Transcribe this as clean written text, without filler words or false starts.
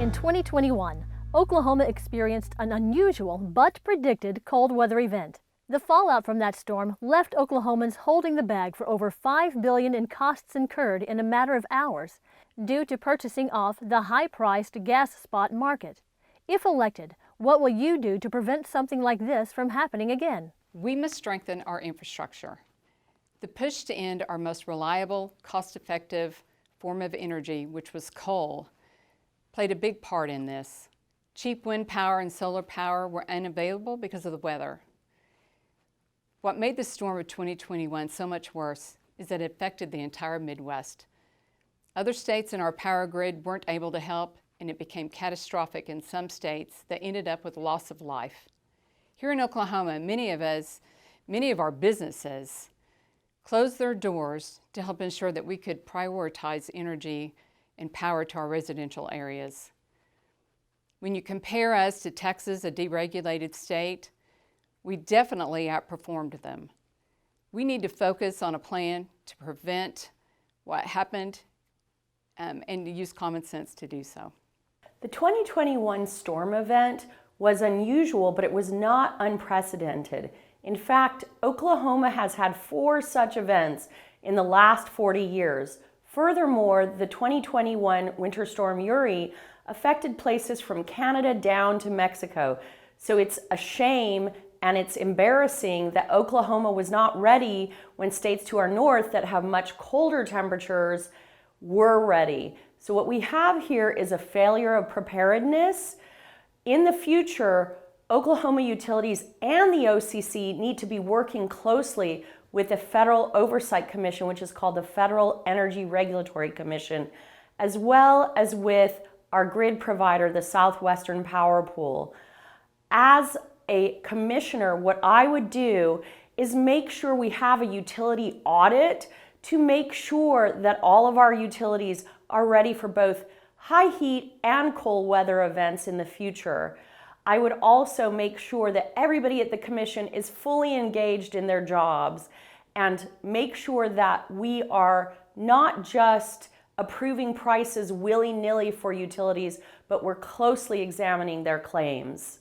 In 2021, Oklahoma experienced an unusual but predicted cold weather event. The fallout from that storm left Oklahomans holding the bag for over $5 billion in costs incurred in a matter of hours due to purchasing off the high-priced gas spot market. If elected, what will you do to prevent something like this from happening again? We must strengthen our infrastructure. The push to end our most reliable, cost-effective form of energy, which was coal, played a big part in this. Cheap wind power and solar power were unavailable because of the weather. What made the storm of 2021 so much worse is that it affected the entire Midwest. Other states in our power grid weren't able to help, and it became catastrophic in some states that ended up with loss of life. Here in Oklahoma, many of our businesses closed their doors to help ensure that we could prioritize energy and power to our residential areas. When you compare us to Texas, a deregulated state, we definitely outperformed them. We need to focus on a plan to prevent what happened and to use common sense to do so. The 2021 storm event was unusual, but it was not unprecedented. In fact, Oklahoma has had 4 such events in the last 40 years. Furthermore, the 2021 winter storm Uri affected places from Canada down to Mexico. So it's a shame and it's embarrassing that Oklahoma was not ready when states to our north that have much colder temperatures were ready. So what we have here is a failure of preparedness. In the future, Oklahoma utilities and the OCC need to be working closely with the Federal Oversight Commission, which is called the Federal Energy Regulatory Commission, as well as with our grid provider, the Southwestern Power Pool. As a commissioner, what I would do is make sure we have a utility audit to make sure that all of our utilities are ready for both high heat and cold weather events in the future. I would also make sure that everybody at the commission is fully engaged in their jobs and make sure that we are not just approving prices willy-nilly for utilities, but we're closely examining their claims.